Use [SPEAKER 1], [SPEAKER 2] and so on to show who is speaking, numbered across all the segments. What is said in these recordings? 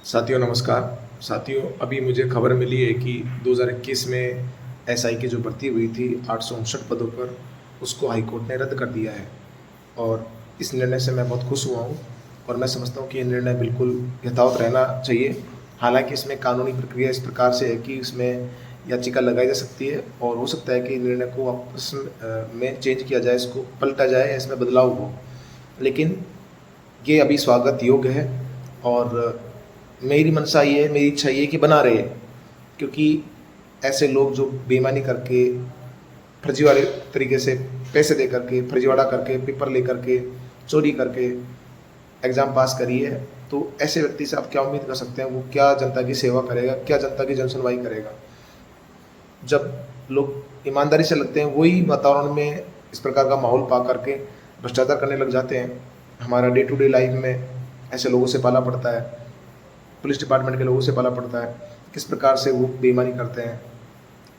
[SPEAKER 1] साथियों नमस्कार। साथियों अभी मुझे खबर मिली है कि 2021 में एसआई की जो भर्ती हुई थी 859 पदों पर, उसको हाई कोर्ट ने रद्द कर दिया है। और इस निर्णय से मैं बहुत खुश हुआ हूँ और मैं समझता हूँ कि ये निर्णय बिल्कुल यथावत रहना चाहिए। हालांकि इसमें कानूनी प्रक्रिया इस प्रकार से है कि इसमें याचिका लगाई जा सकती है और हो सकता है कि निर्णय को वापस में चेंज किया जाए, इसको पलटा जाए या इसमें बदलाव हो। लेकिन ये अभी स्वागत योग्य है और मेरी मंशा ये है, मेरी इच्छा ये है कि बना रहे। क्योंकि ऐसे लोग जो बेईमानी करके फर्जीवाड़े तरीके से पैसे दे करके, फर्जीवाड़ा करके, पेपर ले करके, चोरी करके एग्ज़ाम पास करी है, तो ऐसे व्यक्ति से आप क्या उम्मीद कर सकते हैं? वो क्या जनता की सेवा करेगा, क्या जनता की जनसुनवाई करेगा? जब लोग ईमानदारी से लगते हैं, वही वातावरण में इस प्रकार का माहौल पा करके भ्रष्टाचार करने लग जाते हैं। हमारा डे टू डे लाइफ में ऐसे लोगों से पाला पड़ता है, पुलिस डिपार्टमेंट के लोगों से पाला पड़ता है, किस प्रकार से वो बेईमानी करते हैं,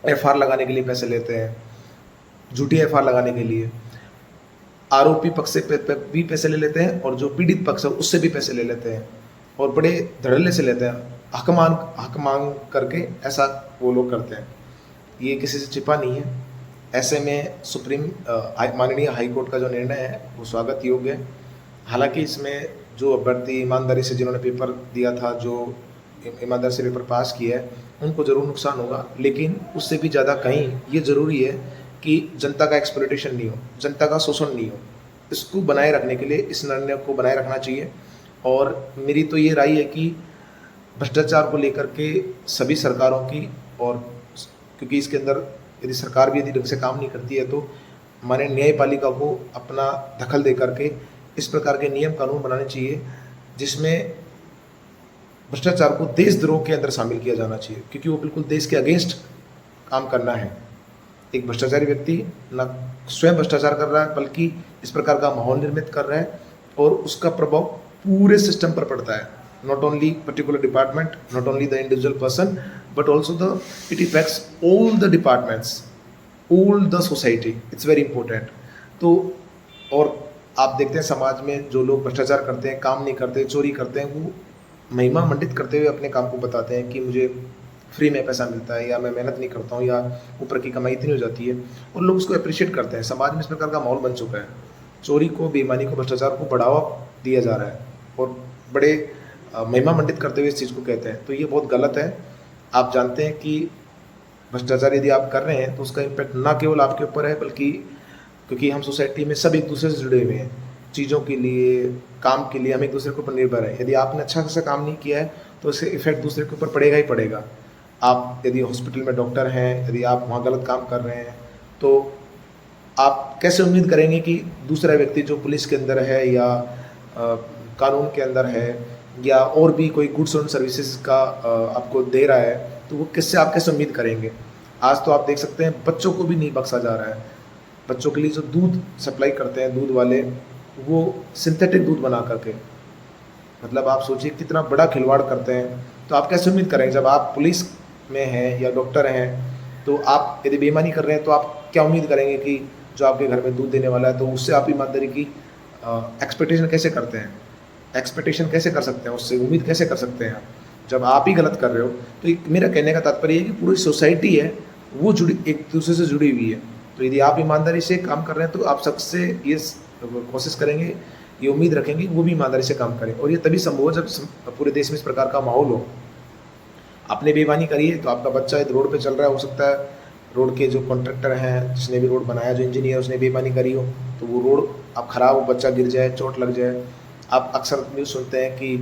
[SPEAKER 1] एफआईआर लगाने के लिए पैसे लेते हैं, झूठी एफआईआर लगाने के लिए आरोपी पक्ष से भी पैसे ले लेते हैं और जो पीड़ित पक्ष है उससे भी पैसे ले लेते हैं और बड़े धड़ल्ले से लेते हैं। हक मांग करके ऐसा वो लोग करते हैं। ये किसी से छिपा नहीं है। ऐसे में माननीय हाई कोर्ट का जो निर्णय है वो स्वागत योग्य है। हालांकि इसमें जो अभ्यर्थी ईमानदारी से जिन्होंने पेपर दिया था, जो ईमानदारी से पेपर पास किया है, उनको ज़रूर नुकसान होगा। लेकिन उससे भी ज़्यादा कहीं ये ज़रूरी है कि जनता का एक्सप्लॉइटेशन नहीं हो, जनता का शोषण नहीं हो। इसको बनाए रखने के लिए इस निर्णय को बनाए रखना चाहिए। और मेरी तो ये राय है कि भ्रष्टाचार को लेकर के सभी सरकारों की, और क्योंकि इसके अंदर यदि सरकार भी यदि ढंग से काम नहीं करती है तो हमारे न्यायपालिका को अपना दखल दे करके इस प्रकार के नियम कानून बनाने चाहिए जिसमें भ्रष्टाचार को देशद्रोह के अंदर शामिल किया जाना चाहिए। क्योंकि वो बिल्कुल देश के अगेंस्ट काम करना है। एक भ्रष्टाचारी व्यक्ति न स्वयं भ्रष्टाचार कर रहा है बल्कि इस प्रकार का माहौल निर्मित कर रहा है और उसका प्रभाव पूरे सिस्टम पर पड़ता है। Not only particular department, not only the individual person, but also the it effects all the departments, all the society. It's very important. तो और आप देखते हैं समाज में जो लोग भ्रष्टाचार करते हैं, काम नहीं करते, चोरी करते हैं, वो महिमा मंडित करते हुए अपने काम को बताते हैं कि मुझे फ्री में पैसा मिलता है या मैं मेहनत नहीं करता हूँ या ऊपर की कमाई इतनी हो जाती है, और लोग उसको अप्रिशिएट करते हैं। समाज में इस प्रकार का माहौल बन चुका है। चोरी को, बेईमानी को, भ्रष्टाचार को बढ़ावा दिया जा रहा है और बड़े महिमा मंडित करते हुए इस चीज़ को कहते हैं। तो ये बहुत गलत है। आप जानते हैं कि भ्रष्टाचार यदि आप कर रहे हैं तो उसका इम्पैक्ट ना केवल आपके ऊपर है, बल्कि क्योंकि हम सोसाइटी में सब एक दूसरे से जुड़े हुए हैं, चीज़ों के लिए, काम के लिए हम एक दूसरे के ऊपर निर्भर है। यदि आपने अच्छा खासा काम नहीं किया है तो इससे इफेक्ट दूसरे के ऊपर पड़ेगा ही पड़ेगा। आप यदि हॉस्पिटल में डॉक्टर हैं, यदि आप वहाँ गलत काम कर रहे हैं तो आप कैसे उम्मीद करेंगे कि दूसरा व्यक्ति जो पुलिस के अंदर है या कानून के अंदर है या और भी कोई गुड्स एंड सर्विसेज का आपको दे रहा है, तो वो किससे आप कैसे उम्मीद करेंगे? आज तो आप देख सकते हैं बच्चों को भी नहीं बख्शा जा रहा है। बच्चों के लिए जो दूध सप्लाई करते हैं दूध वाले, वो सिंथेटिक दूध बना करके, मतलब आप सोचिए कितना बड़ा खिलवाड़ करते हैं। तो आप कैसे उम्मीद करेंगे जब आप पुलिस में हैं या डॉक्टर हैं, तो आप यदि बेईमानी कर रहे हैं तो आप क्या उम्मीद करेंगे कि जो आपके घर में दूध देने वाला है तो उससे आप ईमानदारी की एक्सपेक्टेशन कैसे करते हैं? एक्सपेक्टेशन कैसे कर सकते हैं? उससे उम्मीद कैसे कर सकते हैं आप जब आप ही गलत कर रहे हो? तो मेरा कहने का तात्पर्य है कि पूरी सोसाइटी है वो जुड़ी, एक दूसरे से जुड़ी हुई है। तो यदि आप ईमानदारी से काम कर रहे हैं तो आप सबसे ये कोशिश करेंगे, ये उम्मीद रखेंगे वो भी ईमानदारी से काम करें। और ये तभी संभव हो जब पूरे देश में इस प्रकार का माहौल हो। आपने बेईमानी करी है तो आपका बच्चा यदि रोड पे चल रहा है, हो सकता है रोड के जो कॉन्ट्रैक्टर हैं, जिसने भी रोड बनाया, जो इंजीनियर, उसने बेईमानी करी हो तो वो रोड अब खराब हो, बच्चा गिर जाए, चोट लग जाए। आप अक्सर न्यूज़ सुनते हैं कि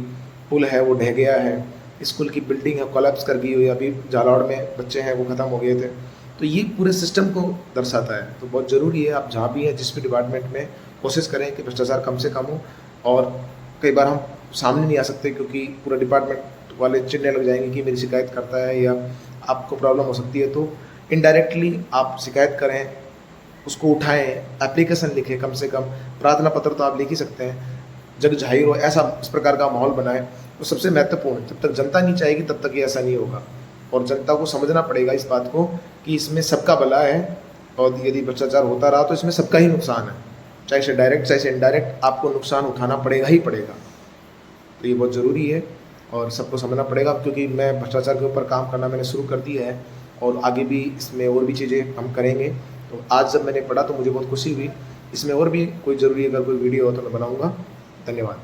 [SPEAKER 1] पुल है वो ढह गया है, स्कूल की बिल्डिंग है कोलैप्स कर गई हुई, अभी झालावाड़ में बच्चे हैं वो ख़त्म हो गए थे। तो ये पूरे सिस्टम को दर्शाता है। तो बहुत ज़रूरी है आप जहाँ भी हैं, जिस भी डिपार्टमेंट में, कोशिश करें कि भ्रष्टाचार कम से कम हो। और कई बार हम सामने नहीं आ सकते क्योंकि पूरा डिपार्टमेंट वाले चिढ़ने लग जाएंगे कि मेरी शिकायत करता है या आपको प्रॉब्लम हो सकती है। तो इनडायरेक्टली आप शिकायत करें, उसको उठाएं, एप्लीकेशन लिखें, कम से कम प्रार्थना पत्र तो आप लिख ही सकते हैं। जग जाहिर हो ऐसा इस प्रकार का माहौल बनाए, तो सबसे महत्वपूर्ण, जब तक जनता नहीं चाहेगी तब तक ये ऐसा नहीं होगा। और जनता को समझना पड़ेगा इस बात को कि इसमें सबका भला है और यदि भ्रष्टाचार होता रहा तो इसमें सबका ही नुकसान है, चाहे से डायरेक्ट चाहे से इनडायरेक्ट, आपको नुकसान उठाना पड़ेगा ही पड़ेगा। तो ये बहुत ज़रूरी है। और सबको समझना पड़ेगा, क्योंकि मैं भ्रष्टाचार के ऊपर काम करना मैंने शुरू कर दिया है और आगे भी इसमें और भी चीज़ें हम करेंगे। तो आज जब मैंने पढ़ा तो मुझे बहुत खुशी हुई। इसमें और भी कोई ज़रूरी अगर कोई वीडियो हो तो मैं बनाऊँगा। धन्यवाद।